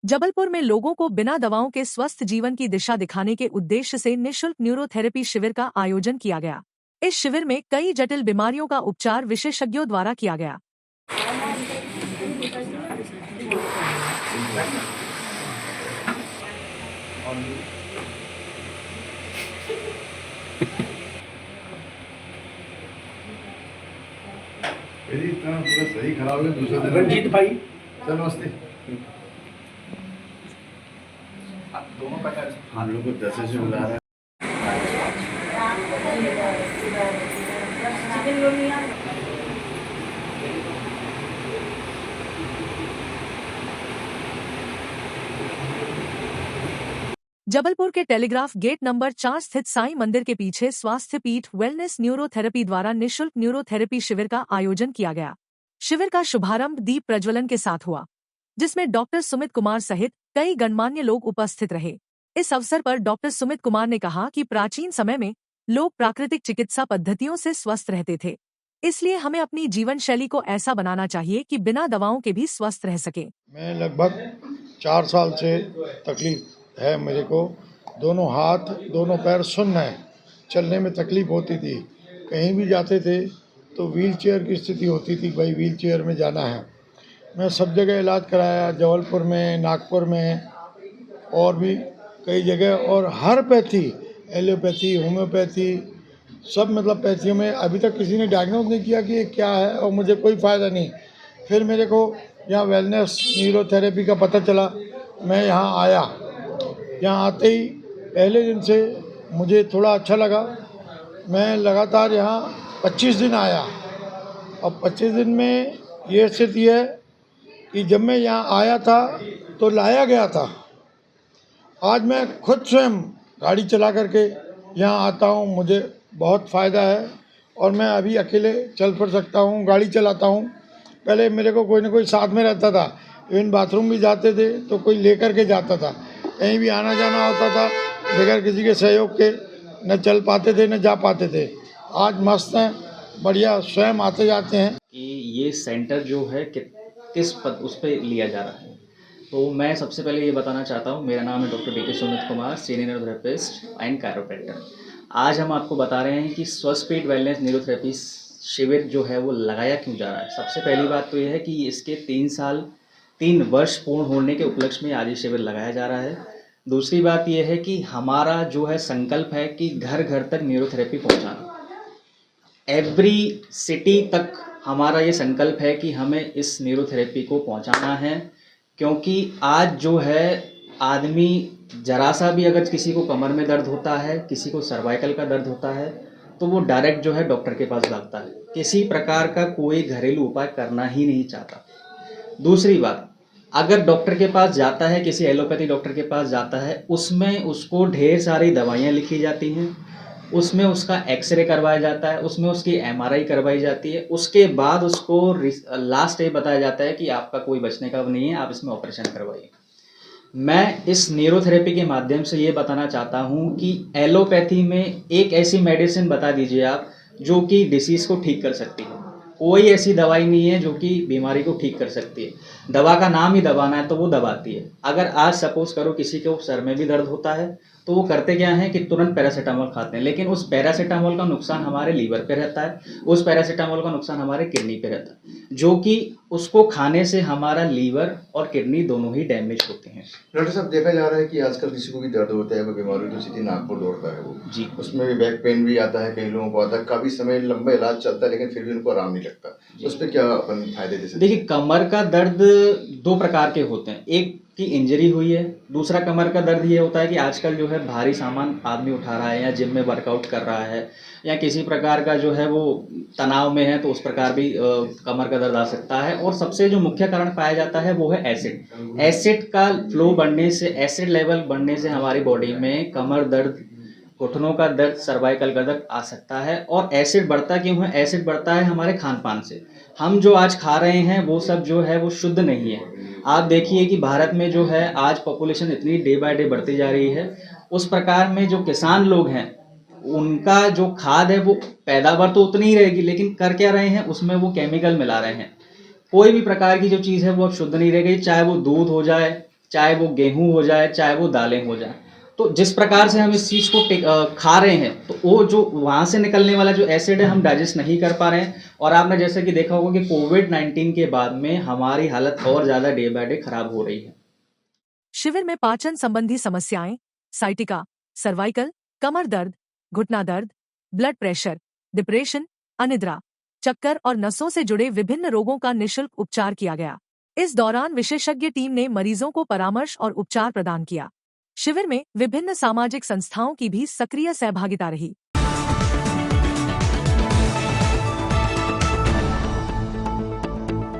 जबलपुर में लोगों को बिना दवाओं के स्वस्थ जीवन की दिशा दिखाने के उद्देश्य से निःशुल्क न्यूरोथेरेपी शिविर का आयोजन किया गया। इस शिविर में कई जटिल बीमारियों का उपचार विशेषज्ञों द्वारा किया गया। इतना पूरा सही खराब है दूसरा दिन। रंजीत भाई सर नमस्ते। दोनों प्रकार हम लोग को 10 से बुला रहा है। जबलपुर के टेलीग्राफ गेट नंबर 4 स्थित साईं मंदिर के पीछे स्वास्थ्य पीठ वेलनेस न्यूरोथेरेपी द्वारा निःशुल्क न्यूरोथेरेपी शिविर का आयोजन किया गया। शिविर का शुभारंभ दीप प्रज्वलन के साथ हुआ, जिसमें डॉक्टर सुमित कुमार सहित कई गणमान्य लोग उपस्थित रहे। इस अवसर पर डॉक्टर सुमित कुमार ने कहा कि प्राचीन समय में लोग प्राकृतिक चिकित्सा पद्धतियों से स्वस्थ रहते थे, इसलिए हमें अपनी जीवन शैली को ऐसा बनाना चाहिए कि बिना दवाओं के भी स्वस्थ रह सके। मैं लगभग 4 साल से तकलीफ है मेरे को, दोनों हाथ दोनों पैर सुन्न है, चलने में तकलीफ होती थी। कहीं भी जाते थे तो व्हील चेयर की स्थिति होती थी, भाई व्हील चेयर में जाना है। मैं सब जगह इलाज कराया, जबलपुर में, नागपुर में और भी कई जगह, और हर पैथी, एलोपैथी, होम्योपैथी, सब मतलब पैथियों में अभी तक किसी ने डायग्नोज नहीं किया कि ये क्या है, और मुझे कोई फ़ायदा नहीं। फिर मेरे को यहाँ वेलनेस न्यूरोथेरेपी का पता चला, मैं यहाँ आया। यहाँ आते ही पहले दिन से मुझे थोड़ा अच्छा लगा। मैं लगातार यहाँ 25 दिन आया, और 25 दिन में ये स्थिति है कि जब मैं यहाँ आया था तो लाया गया था, आज मैं खुद स्वयं गाड़ी चला करके यहाँ आता हूँ। मुझे बहुत फ़ायदा है और मैं अभी अकेले चल फिर सकता हूँ, गाड़ी चलाता हूँ। पहले मेरे को कोई ना कोई साथ में रहता था, इवन बाथरूम भी जाते थे तो कोई लेकर के जाता था, कहीं भी आना जाना होता था, बगैर किसी के सहयोग के न चल पाते थे न जा पाते थे। आज मस्त हैं, बढ़िया, स्वयं आते जाते हैं। कि ये सेंटर जो है किस पद उस पर लिया जा रहा है, तो मैं सबसे पहले ये बताना चाहता हूँ। मेरा नाम है डॉक्टर डी के Sumit Kumar, senior neurotherapist and chiropractor. आज हम आपको बता रहे हैं कि स्वस्थ वेलनेस न्यूरोथेरेपी शिविर जो है वो लगाया क्यों जा रहा है। सबसे पहली बात तो ये है कि इसके 3 वर्ष पूर्ण होने के उपलक्ष्य में आज ये शिविर लगाया जा रहा है। दूसरी बात यह है कि हमारा जो है संकल्प है कि घर घर तक न्यूरोथेरेपी पहुंचाना, एवरी सिटी तक हमारा ये संकल्प है कि हमें इस न्यूरोथेरेपी को पहुंचाना है। क्योंकि आज जो है आदमी जरा सा भी अगर किसी को कमर में दर्द होता है, किसी को सर्वाइकल का दर्द होता है, तो वो डायरेक्ट जो है डॉक्टर के पास भागता है, किसी प्रकार का कोई घरेलू उपाय करना ही नहीं चाहता। दूसरी बात, अगर डॉक्टर के पास जाता है, किसी एलोपैथी डॉक्टर के पास जाता है, उसमें उसको ढेर सारी दवाइयाँ लिखी जाती हैं, उसमें उसका एक्सरे करवाया जाता है, उसमें उसकी एमआरआई करवाई जाती है। उसके बाद उसको लास्ट ये बताया जाता है कि आपका कोई बचने का नहीं है, आप इसमें ऑपरेशन करवाइए। मैं इस न्यूरोथेरेपी के माध्यम से ये बताना चाहता हूँ कि एलोपैथी में एक ऐसी मेडिसिन बता दीजिए आप जो कि डिसीज़ को ठीक कर सकती है। कोई ऐसी दवाई नहीं है जो कि बीमारी को ठीक कर सकती है। दवा का नाम ही दबाना है तो वो दबाती है। अगर आज सपोज करो किसी को सर में भी दर्द होता है तो वो करते क्या है कि तुरंत पैरासीटामोल खाते हैं, लेकिन उस पैरासीटामोल का नुकसान हमारे लीवर पे रहता है, उस पैरासीटामोल का नुकसान हमारे किडनी पे रहता है, जो कि उसको खाने से हमारा लीवर और किडनी दोनों ही डैमेज होते हैं। डॉक्टर साहब, देखा जा रहा है कि आजकल किसी को भी दर्द होता है, कोई बीमारी तो सीधी नागपुर दौड़ता है वो जी, उसमें भी बैक पेन भी आता है, कई लोगों को आता है, काफ़ी समय लंबा इलाज चलता है लेकिन फिर भी उनको आराम नहीं लगता। उस पर क्या अपन फायदे दे सकते हैं? देखिए, कमर का दर्द 2 प्रकार के होते हैं। एक की इंजरी हुई है, दूसरा कमर का दर्द ये होता है कि आजकल जो है भारी सामान आदमी उठा रहा है या जिम में वर्कआउट कर रहा है या किसी प्रकार का जो है वो तनाव में है, तो उस प्रकार भी कमर का दर्द आ सकता है। और सबसे जो मुख्य कारण पाया जाता है वो है एसिड। एसिड का फ्लो बढ़ने से, एसिड लेवल बढ़ने से हमारी बॉडी में कमर दर्द, घुटनों का दर्द, सर्वाइकल का दर्द आ सकता है। और एसिड बढ़ता क्यों है? एसिड बढ़ता है हमारे खान पान से। हम जो आज खा रहे हैं वो सब जो है वो शुद्ध नहीं है। आप देखिए कि भारत में जो है आज पॉपुलेशन इतनी डे बाय डे बढ़ती जा रही है, उस प्रकार में जो किसान लोग हैं उनका जो खाद है वो पैदावार तो उतनी ही रहेगी, लेकिन कर क्या रहे हैं, उसमें वो केमिकल मिला रहे हैं। कोई भी प्रकार की जो चीज़ है वो अब शुद्ध नहीं रह गई, चाहे वो दूध हो जाए, चाहे वो गेहूं हो जाए, चाहे वो दालें हो जाए। तो जिस प्रकार से हम इस चीज़ को खा रहे हैं, तो वो जो वहाँ से निकलने वाला जो एसिड है हम डाइजेस्ट नहीं कर पा रहे हैं। और आपने जैसे कि देखा होगा कि कोविड-19 के बाद में हमारी हालत और ज़्यादा डे बाय डे खराब हो रही है। शिविर में पाचन संबंधी समस्याएं, साइटिका, सर्वाइकल, कमर दर्द, घुटना दर्द, ब्लड प्रेशर, डिप्रेशन, अनिद्रा, चक्कर और नसों से जुड़े विभिन्न रोगों का निशुल्क उपचार किया गया। इस दौरान विशेषज्ञ टीम ने मरीजों को परामर्श और उपचार प्रदान किया। शिविर में विभिन्न सामाजिक संस्थाओं की भी सक्रिय सहभागिता रही।